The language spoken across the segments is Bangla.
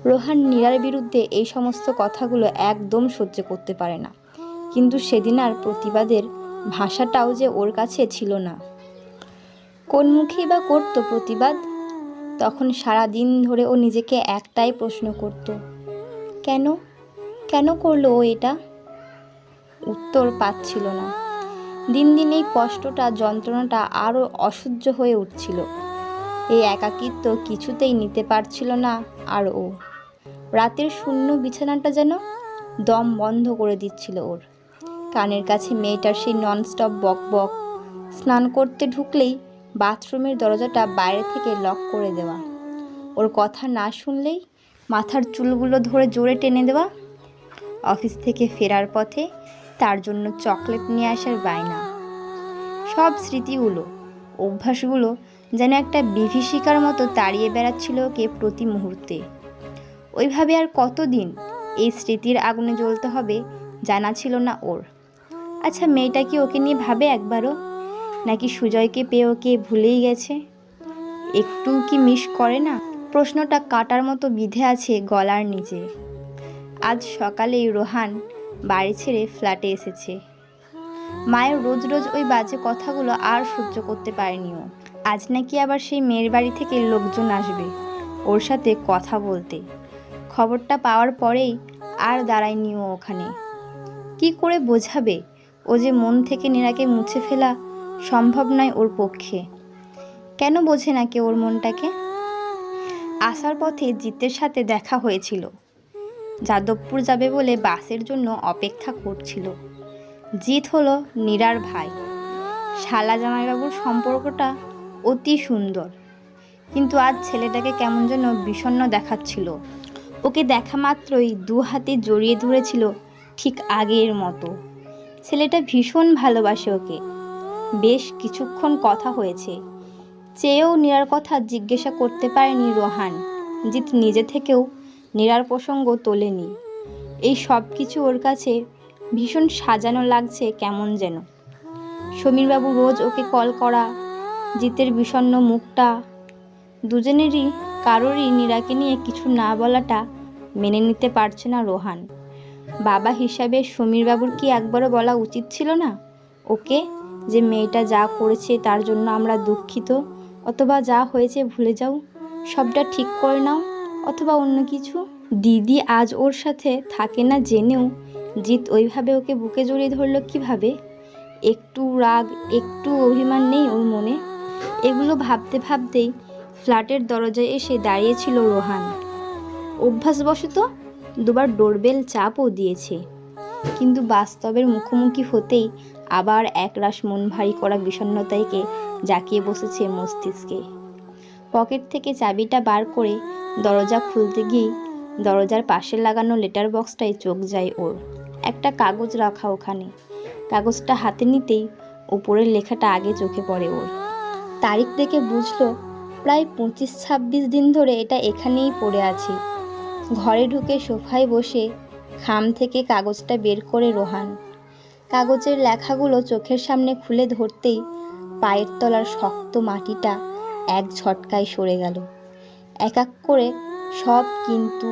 রোহান নীরার বিরুদ্ধে এই সমস্ত কথাগুলো একদম সহ্য করতে পারে না, কিন্তু সেদিন আর প্রতিবাদের ভাষাটাও যে ওর কাছে ছিল না। কোন মুখেই বা করতো প্রতিবাদ? তখন সারা দিন ধরে ও নিজেকে একটাই প্রশ্ন করত, কেন কেন করলো ও এটা? উত্তর পাচ্ছিল না। দিন দিন এই কষ্টটা, যন্ত্রণাটা আরও অসহ্য হয়ে উঠছিল। এই একাকিত্ব কিছুতেই নিতে পারছিল না আর ও। রাতের শূন্য বিছানাটা যেন দম বন্ধ করে দিচ্ছিল ওর। কানের কাছে মেয়েটার সেই ননস্টপ বক বক, স্নান করতে ঢুকলেই বাথরুমের দরজাটা বাইরে থেকে লক করে দেওয়া, ওর কথা না শুনলেই মাথার চুলগুলো ধরে জোরে টেনে দেওয়া, অফিস থেকে ফেরার পথে তার জন্য চকলেট নিয়ে আসার বায়না। সব স্মৃতিগুলো, অভ্যাসগুলো যেন একটা বিভীষিকার মতো তাড়িয়ে বেড়াচ্ছিল ওকে প্রতি মুহূর্তে। ওইভাবে আর কতদিন এই স্মৃতির আগুনে জ্বলতে হবে জানা ছিল না ওর। আচ্ছা, মেয়েটা কি ওকে নিয়ে ভাবে একবারও? নাকি সুজয়কে পেয়ে ওকে ভুলেই গেছে? একটু কি মিস করে না? প্রশ্নটা কাটার মতো বিঁধে আছে গলার নিচে। আজ সকালেই রোহান বাড়ি ছেড়ে ফ্ল্যাটে এসেছে। মায়ের রোজ রোজ ওই বাজে কথাগুলো আর সহ্য করতে পারেনি ও। আজ নাকি আবার সেই মেয়ের বাড়ি থেকে লোকজন আসবে ওর সাথে কথা বলতে। খবরটা পাওয়ার পরেই আর দাঁড়ায়নি ও ওখানে। কি করে বোঝাবে ও যে মন থেকে নীরাকে মুছে ফেলা সম্ভব নয় ওর পক্ষে? কেন বোঝে না কে ওর মনটাকে? আসার পথে জিতের সাথে দেখা হয়েছিল। যাদবপুর যাবে বলে বাসের জন্য অপেক্ষা করছিল। জিত হলো নীরার ভাই। শালা জামাইবাবুর সম্পর্কটা অতি সুন্দর, কিন্তু আজ ছেলেটাকে কেমন যেন বিষণ্ণ দেখাচ্ছিল। ওকে দেখা মাত্রই দু হাতে জড়িয়ে ধরেছিল ঠিক আগের মতো। ছেলেটা ভীষণ ভালোবাসে ওকে। বেশ কিছুক্ষণ কথা হয়েছে। চেয়েও নীরার কথা জিজ্ঞাসা করতে পারেনি রোহান। জিত নিজে থেকেও নীরার প্রসঙ্গ তোলেনি। এই সব কিছু ওর কাছে ভীষণ সাজানো লাগছে কেমন যেন। সমীরবাবু রোজ ওকে কল করা, জিতের বিষণ্ণ মুখটা, দুজনেরই কারোরই নীরাকে নিয়ে কিছু না বলাটা মেনে নিতে পারছে না রোহান। বাবা হিসাবে সমীরবাবুর কি একবারও বলা উচিত ছিল না ওকে, যে মেয়েটা যা করেছে তার জন্য আমরা দুঃখিত, অথবা যা হয়েছে ভুলে যাও, সবটা ঠিক করে নাও, অথবা অন্য কিছু? দিদি আজ ওর সাথে থাকে না জেনেও জিত ওইভাবে ওকে বুকে জড়িয়ে ধরলো কিভাবে? একটু রাগ, একটু অভিমান নেই ওর মনে? এগুলো ভাবতে ভাবতেই ফ্ল্যাটের দরজায় এসে দাঁড়িয়েছিল রোহান। অভ্যাসবশত দুবার ডোরবেল চাপও দিয়েছে, কিন্তু বাস্তবের মুখোমুখি হতেই আবার একরাশ মন ভারী করা বিষণ্ণতাকে জাকিয়ে বসেছে মস্তিষ্কে। পকেট থেকে চাবিটা বার করে দরজা খুলতে গিয়েই দরজার পাশে লাগানো লেটার বক্সটায় চোখ যায় ওর। একটা কাগজ রাখা ওখানে। কাগজটা হাতে নিতেই উপরের লেখাটা আগে চোখে পড়ে ওর। তারিখ দেখে বুঝলো প্রায় 25-26 দিন ধরে এটা এখানেই পড়ে আছে। ঘরে ঢুকে সোফায় বসে খাম থেকে কাগজটা বের করে রোহান কাগজের লেখাগুলো চোখের সামনে খুলে ধরতেই পায়ের তলার শক্ত মাটিটা এক ঝটকায় সরে গেল। এক এক করে সব কিন্তু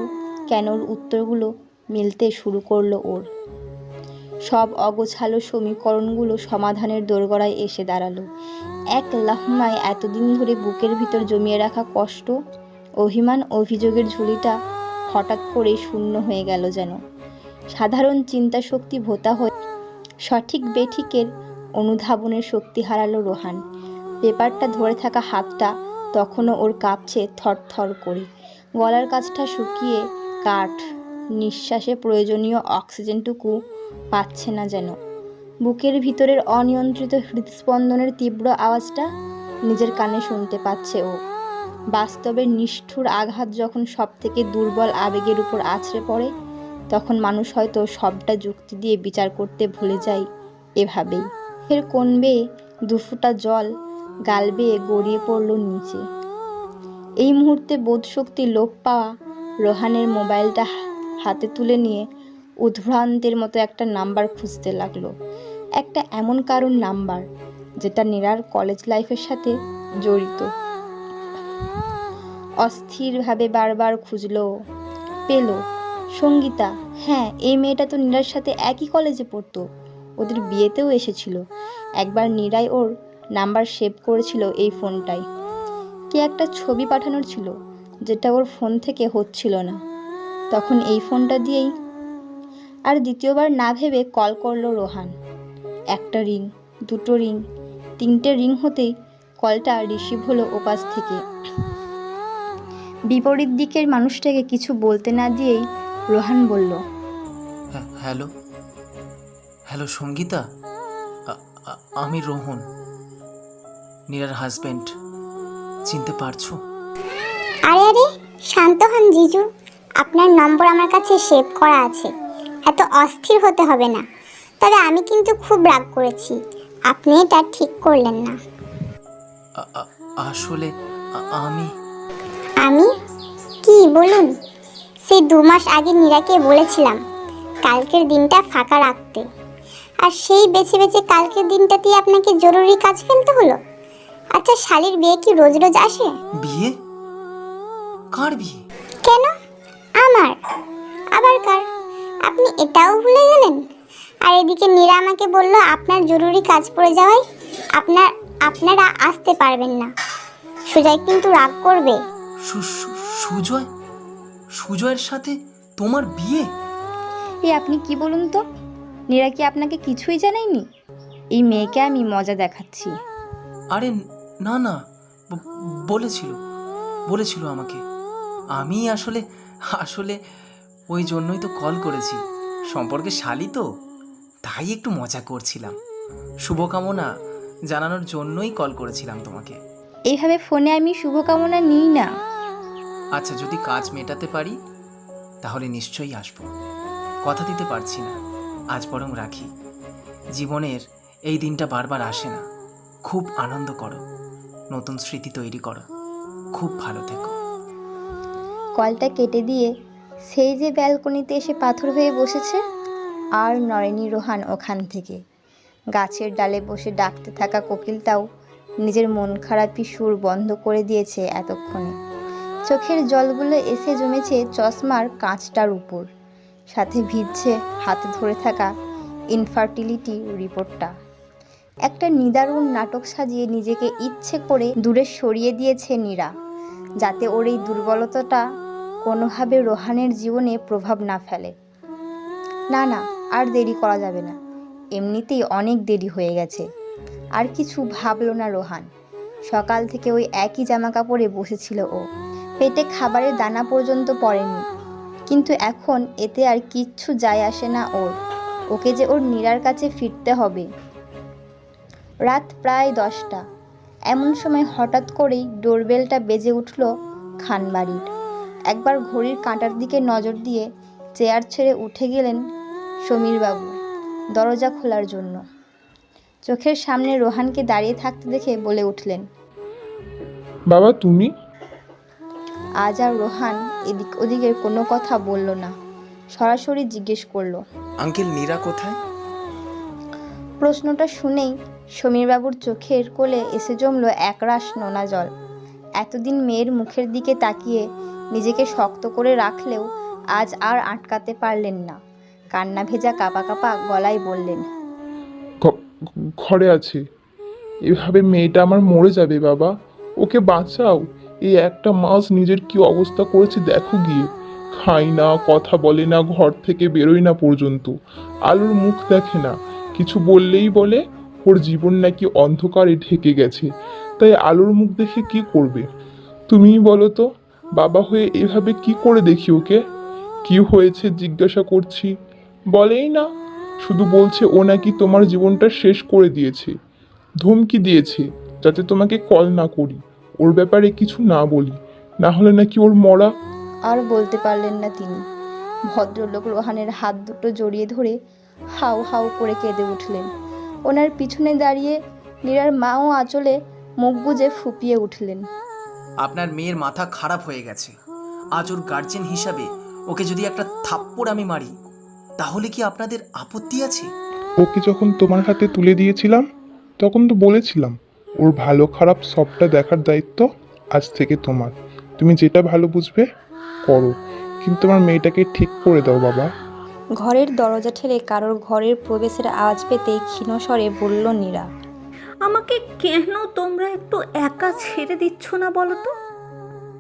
কেনর উত্তরগুলো মিলতে শুরু করলো ওর। সব অগোছালো সমীকরণগুলো সমাধানের দোরগোড়ায় এসে দাঁড়ালো। এক লহমায় এতদিন ধরে বুকের ভিতর জমিয়ে রাখা কষ্ট, অভিমান, অভিযোগের ঝুলিটা হঠাৎ করেই শূন্য হয়ে গেল যেন। সাধারণ চিন্তা শক্তি ভোঁতা হয়ে সঠিক বেঠিকের অনুধাবনের শক্তি হারালো রোহান। পেপারটা ধরে থাকা হাতটা তখনও ওর কাঁপছে থরথর করে। গলার কাছটা শুকিয়ে কাঠ, নিঃশ্বাসে প্রয়োজনীয় অক্সিজেনটুকু পাচ্ছে না যেন। বুকের ভিতরের অনিয়ন্ত্রিত হৃদস্পন্দনের তীব্র আওয়াজটা নিজের কানে শুনতে পাচ্ছে ও। বাস্তবের নিষ্ঠুর আঘাত যখন সব থেকে দুর্বল আবেগের উপর আছড়ে পড়ে, তখন মানুষ হয়তো সবটা যুক্তি দিয়ে বিচার করতে ভুলে যায়। এভাবেই ফের কোন বেয়ে দুফোঁটা জল গাল বেয়ে গড়িয়ে পড়ল নিচে। এই মুহূর্তে বোধশক্তি লোপ পাওয়া রোহানের মোবাইলটা হাতে তুলে নিয়ে উদ্ভ্রান্তের মতো একটা নাম্বার খুঁজতে লাগলো। একটা এমন কারোর নাম্বার যেটা নীরার কলেজ লাইফের সাথে জড়িত। অস্থিরভাবে বারবার খুঁজলো, পেল। সঙ্গীতা, হ্যাঁ, এই মেয়েটা তো নীরার সাথে একই কলেজে পড়তো, ওদের বিয়েতেও এসেছিল। একবার নীরাই ওর নাম্বার সেভ করেছিল এই ফোনটায়। কে একটা ছবি পাঠানোর ছিল, যেটা ওর ফোন থেকে হচ্ছিল না, তখন এই ফোনটা দিয়েই। আর দ্বিতীয়বার না ভেবে কল করলো রোহান। একটা রিং, দুটো রিং, তিনটে রিং হতেই কলটা রিসিভ হলো ওপাশ থেকে। বিপরীত দিকের মানুষটাকে কিছু বলতে না দিয়েই রোহান বলল, হ্যালো হ্যালো সঙ্গীতা, আমি রোহন, নীরার হাজব্যান্ড। চিনতে পারছো? আরে আরে, শান্ত হন জিজু, আপনার নম্বর আমার কাছে সেভ করা আছে, এত অস্থির হতে হবে না। তবে আমি কিন্তু খুব রাগ করেছি, আপনি এটা ঠিক করলেন না। আসলে আমি আমি কি বলুন? সেই 2 মাস আগে নীরাকে বলেছিলাম কালকের দিনটা ফাঁকা রাখতে, আর সেই বেছে বেছে কালকের দিনটাতেই আপনাকে জরুরি কাজ ফেলতে হলো। আচ্ছা, শালির বিয়ে কি রোজ রোজ আসে? বিয়ে? কার বিয়ে? কেন আমার, আবার কার? আপনি এটাও ভুলে গেলেন? আর এদিকে নীরা আমাকে বলল আপনার জরুরি কাজ পড়ে যাওয়ায় আপনারা আসতে পারবেন না। সুজয় কিন্তু রাগ করবে। সুজয়? সুজয়ের সাথে তোমার বিয়ে? আপনি কি বলুন তো, নীরা কি আপনাকে কিছুই জানায়নি? এই মেয়েকে আমি মজা দেখাচ্ছি। আরে না না, বলেছিল আমাকে। আমি আসলে ওই জন্যই তো কল করেছি, সম্পর্কে শালি তো, তাই একটু মজা করছিলাম। শুভকামনা জানানোর জন্যই কল করেছিলাম তোমাকে। এইভাবে ফোনে আমি শুভকামনা নিই না। আচ্ছা, যদি কাজ মেটাতে পারি তাহলে নিশ্চয়ই আসবো। কথা দিতে পারছি না, আজ বরং রাখি। জীবনের এই দিনটা বারবার আসে না। খুব আনন্দ করো, নতুন স্মৃতি তৈরি করো, খুব ভালো থেকো। কলটা কেটে দিয়ে সেই যে ব্যালকনিতে এসে পাথর হয়ে বসেছে, আর নরেনি রোহান ওখান থেকে। গাছের ডালে বসে ডাকতে থাকা কোকিলটাও নিজের মন খারাপি সুর বন্ধ করে দিয়েছে এতক্ষণে। চোখের জলগুলো এসে জমেছে চশমার কাঁচটার উপর, সাথে ভিজছে হাতে ধরে থাকা ইনফার্টিলিটি রিপোর্টটা। একটা নিদারুণ নাটক সাজিয়ে নিজেকে ইচ্ছে করে দূরে সরিয়ে দিয়েছে নীরা, যাতে ওর এই দুর্বলতাটা কোনোভাবে রোহানের জীবনে প্রভাব না ফেলে। না, আর দেরি করা যাবে না, এমনিতেই অনেক দেরি হয়ে গেছে। আর কিছু ভাবলো না রোহান। সকাল থেকে ওই একই জামা কাপড়ে বসেছিল ও, পেটে খাবারের দানা পর্যন্ত পড়েনি। কিন্তু এখন এতে আর কিচ্ছু যায় আসে না ওর। ওকে যে ওর নীরার কাছে ফিরতে হবে। রাত প্রায় 10টা। এমন সময় হঠাৎ করেই ডোরবেলটা বেজে উঠল খানবাড়ির। একবার ঘড়ির কাঁটার দিকে নজর দিয়ে চেয়ার ছেড়ে উঠে গেলেন সমীরবাবু দরজা খোলার জন্য। চোখের সামনে রোহানকে দাঁড়িয়ে থাকতে দেখে বলে উঠলেন, বাবা তুমি? আজ আর রোহান এদিক ওদিকের কোনো কথা বলল না, সরাসরি জিজ্ঞেস করলো, আঙ্কেল নীরা কোথায়? প্রশ্নটা শুনেই সমীরবাবুর চোখের কোলে এসে জমল একরাশ নোনা জল। এতদিন মেয়ের মুখের দিকে তাকিয়ে নিজেকে শক্ত করে রাখলেও আজ আর আটকাতে পারলেন না। কান্না ভেজা কাঁপা কাঁপা গলায় বললেন, ঘরে আছে। এভাবে মেয়েটা আমার মরে যাবে বাবা, ওকে বাঁচাও। এই একটা মাস নিজের কি অবস্থা করেছে দেখো গিয়ে। খাই না, কথা বলে না, ঘর থেকে বেরোয় না পর্যন্ত, আলোর মুখ দেখে না। কিছু বললেই বলে ওর জীবন নাকি অন্ধকারে ঢেকে গেছে, তাই আলোর মুখ দেখে কি করবে? তুমিই বলো তো, বাবা হয়ে এভাবে কি করে দেখি ওকে? কি হয়েছে জিজ্ঞাসা করছি, বলেই না। শুধু বলছে ও নাকি তোমার জীবনটা শেষ করে দিয়েছে, ধমকি দিয়েছে যাতে তোমাকে কল না করি, ওর ব্যাপারে কিছু না বলি, না হলে নাকি ওর মরা। আর বলতে পারলেন না তিনি। ভদ্রলোক রোহানের হাত দুটো জড়িয়ে ধরে হাউ হাউ করে কেঁদে উঠলেন। ওনার পিছনে দাঁড়িয়ে নীরার মাও আঁচলে মুখ গুজে ফুপিয়ে উঠলেন। আপনার মেয়ের মাথা খারাপ হয়ে গেছে। আজ ওর গার্জেন হিসাবে ওকে যদি একটা থাপ্পড় আমি মারি, তাহলে কি আপনাদের আপত্তি আছে? ওকে যখন তোমার হাতে তুলে দিয়েছিলাম তখন তো বলেছিলাম ওর ভালো খারাপ সবটা দেখার দায়িত্ব আজ থেকে তোমার। তুমি যেটা ভালো বুঝবে করো, কিন্তু আমার মেয়েটাকে ঠিক করে দাও বাবা। ঘরের দরজা ঠেলে কারোর ঘরের প্রবেশের আওয়াজ পেতেই ক্ষীণ স্বরে বলল নীরা। আমাকে কেন তোমরা একটু একা ছেড়ে দিচ্ছ না বলো তো?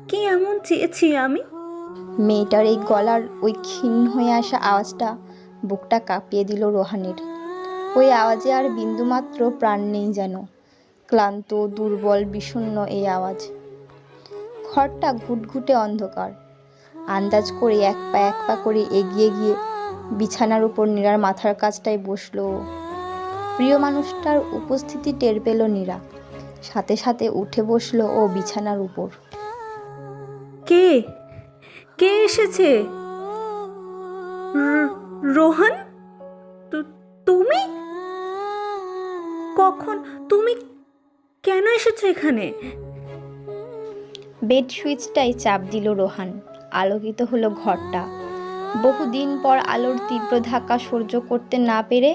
কি এমন চেয়েছি আমি? মেয়েটার এই গলার ওই ক্ষীণ হয়ে আসা আওয়াজটা বুকটা কাঁপিয়ে দিল রোহানের। ওই আওয়াজে আর বিন্দুমাত্র প্রাণ নেই যেন, ক্লান্ত দুর্বল বিষণ্ণ এই আওয়াজ। ঘরটা ঘুটঘুটে অন্ধকার। আন্দাজ করে এক পা করে এগিয়ে গিয়ে বিছানার উপর নীরার মাথার কাছটায় বসলো ও। প্রিয় মানুষটার উপস্থিতি টের পেল নীরা, সাথে সাথে উঠে বসলো ও বিছানার উপর। কে কে এসেছে? রোহন, তুমি কখন? তুমি কেন এসেছো এখানে? বেড সুইচটাই চাপ দিল রোহান। আলোকিত হলো ঘরটা। বহুদিন পর আলোর তীব্র ধাক্কা সহ্য করতে না পেরে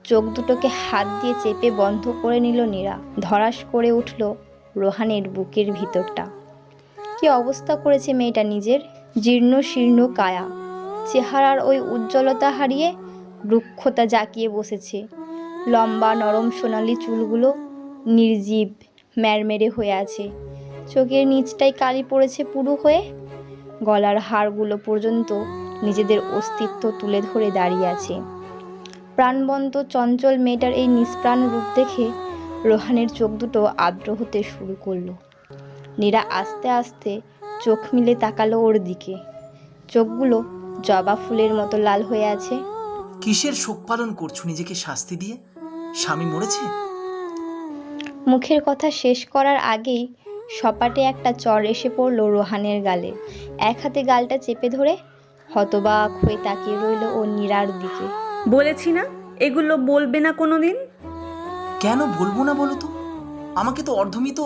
চোখ দুটোকে হাত দিয়ে চেপে বন্ধ করে নিল নীরা। ধরাস করে উঠল রোহানের বুকের ভিতরটা। কি অবস্থা করেছে মেয়েটা নিজের! জীর্ণ শীর্ণ কায়া, চেহারার ওই উজ্জ্বলতা হারিয়ে রুক্ষতা জাকিয়ে বসেছে। লম্বা নরম সোনালি চুলগুলো নির্জীব ম্যারমেরে হয়ে আছে। চোখের নিচটাই কালি পড়েছে পুরু হয়ে। গলার হাড়গুলো পর্যন্ত নিজেদের অস্তিত্ব তুলে ধরে দাঁড়িয়ে আছে। প্রাণবন্ত চঞ্চল মেয়েটার এই নিষ্প্রাণ রূপ দেখে রোহানের চোখ দুটো আর্দ্র হতে শুরু করলো। নীরা আস্তে আস্তে চোখ মিলে তাকালো ওর দিকে। চোখগুলো জবা ফুলের মতো লাল হয়ে আছে। কিসের শোক পালন করছো নিজেকে শাস্তি দিয়ে? স্বামী মরেছে? মুখের কথা শেষ করার আগেই সপাটে একটা চর এসে পড়ল রোহানের গালে। এক হাতে গালটা চেপে ধরে হতবাক হয়ে তাকিয়ে রইল ও নীরার দিকে। বলেছি না এগুলো বলবে না কোনোদিন। কেন বলবো না বলো তো? আমাকে তো অর্ধমিত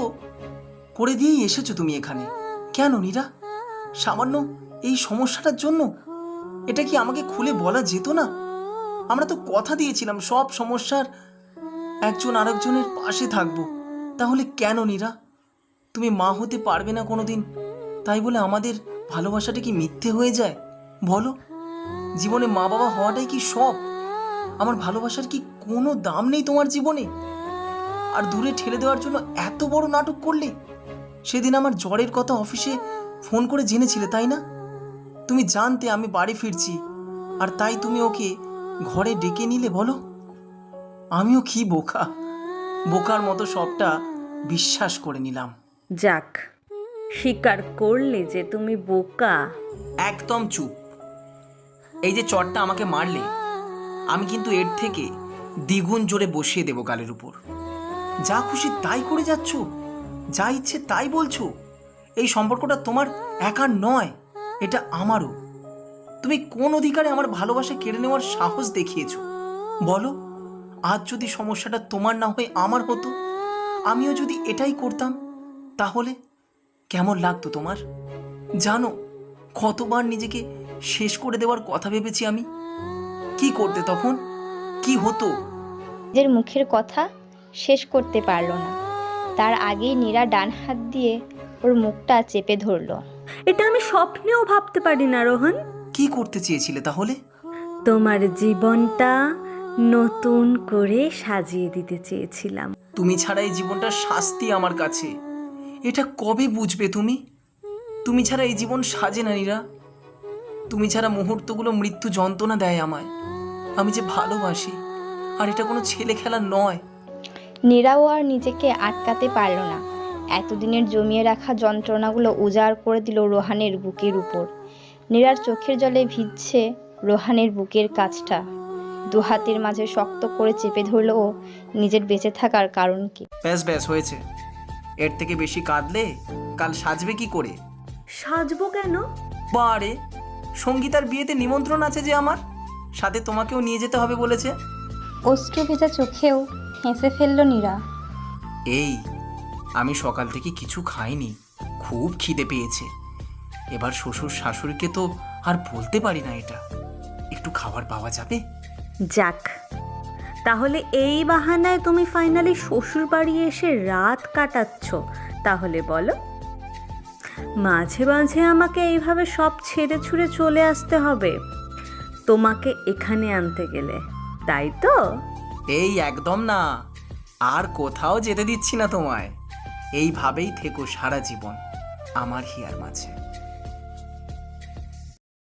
করে দিয়েই এসেছো তুমি এখানে। কেন নীরা? সামান্য এই সমস্যাটার জন্য? এটা কি আমাকে খুলে বলা যেত না? আমরা তো কথা দিয়েছিলাম সব সমস্যার একজন আরেকজনের পাশে থাকবো। তাহলে কেন নীরা? তুমি মা হতে পারবে না কোনোদিন, তাই বলে আমাদের ভালোবাসাটা কি মিথ্যে হয়ে যায় বলো? জীবনে মা বাবা হওয়াটাই কি সব? আমার ভালোবাসার কি কোনো দাম নেই তোমার জীবনে? আর দূরে ঠেলে দেওয়ার জন্য এত বড় নাটক করলে। সেদিন আমার জ্বরের কথা অফিসে ফোন করে জেনেছিলে তাই না? তুমি জানতে আমি বাড়ি ফিরছি, আর তাই তুমি ওকে ঘরে ডেকে নিলে বলো? আমিও কি বোকা, বোকার মতো সবটা বিশ্বাস করে নিলাম। যাক, স্বীকার করলে যে তুমি বোকা। একদম চুপ। এই যে চটটা আমাকে মারলে, আমি কিন্তু এর থেকে দ্বিগুণ জোরে বসিয়ে দেবো গালের উপর। যা খুশি তাই করে যাচ্ছ, যা ইচ্ছে তাই বলছো। এই সম্পর্কটা তোমার একার নয়, এটা আমারও। তুমি কোন অধিকারে আমার ভালোবাসা কেড়ে নেওয়ার সাহস দেখিয়েছো বলো? আজ যদি সমস্যাটা তোমার না হয়ে আমার হতো, আমিও যদি এটাই করতাম, তাহলে কেমন লাগতো তোমার? জানো কতবার নিজেকে শেষ করে দেওয়ার কথা ভেবেছি আমি? কি করতে তখন? কি হতো? নিজের মুখের কথা শেষ করতে পারল না, তার আগেই নীরা ডান হাত দিয়ে ওর মুখটা চেপে ধরল। এটা আমি স্বপ্নেও ভাবতে পারি না রোহন। কি করতে চেয়েছিলে তাহলে? তোমার জীবনটা নতুন করে সাজিয়ে দিতে চেয়েছিলাম। তুমি ছাড়া এই জীবনটা শাস্তি আমার কাছে। এটা কবে বুঝবে তুমি? তুমি ছাড়া এই জীবন সাজে না নীরা। তুমি ছাড়া মুহূর্তগুলো মৃত্যু যন্ত্রণা দেয় আমায়। আমি যে ভালোবাসি, আর এটা কোনো ছেলে খেলা নয়। নীরাও আর নিজেকে আটকাতে পারল না। এতদিনের জমিয়ে রাখা যন্ত্রণাগুলো উজাড় করে দিল রোহানের বুকের উপর। নীরার চোখের জলে ভিজছে রোহানের বুকের কাছটা। দু হাতের মাঝে শক্ত করে চেপে ধরল ও নিজের বেঁচে থাকার কারণ কি। ব্যাস ব্যাস হয়েছে। এর থেকে বেশি কাঁদলে কাল সাজবে কি করে? সাজবো কেন? বারে, সঙ্গীতার বিয়েতে নিমন্ত্রণ আছে যে আমার, সাথে তোমাকেও নিয়ে যেতে হবে বলেছে। অশ্রু ভেজা চোখেও হেসে ফেলল নীরা। এই, আমি সকাল থেকে কিছু খাইনি, খুব খিদে পেয়েছে। এবার শ্বশুর শাশুড়িকে তো আর বলতে পারি না এটা। একটু খাবার পাওয়া যাবে? যাক, তাহলে এই বাহানায় তুমি ফাইনালি শ্বশুর বাড়ি এসে রাত কাটাচ্ছ। তাহলে বলো, মাঝে মাঝে আমাকে এইভাবে সব ছেড়ে ছুড়ে চলে আসতে হবে তোমাকে এখানে আনতে গেলে, তাই তো? এই একদম না, আর কোথাও যেতে দিচ্ছি না তোমায়। এইভাবেই থেকো সারা জীবন আমার হিয়ার মাঝে।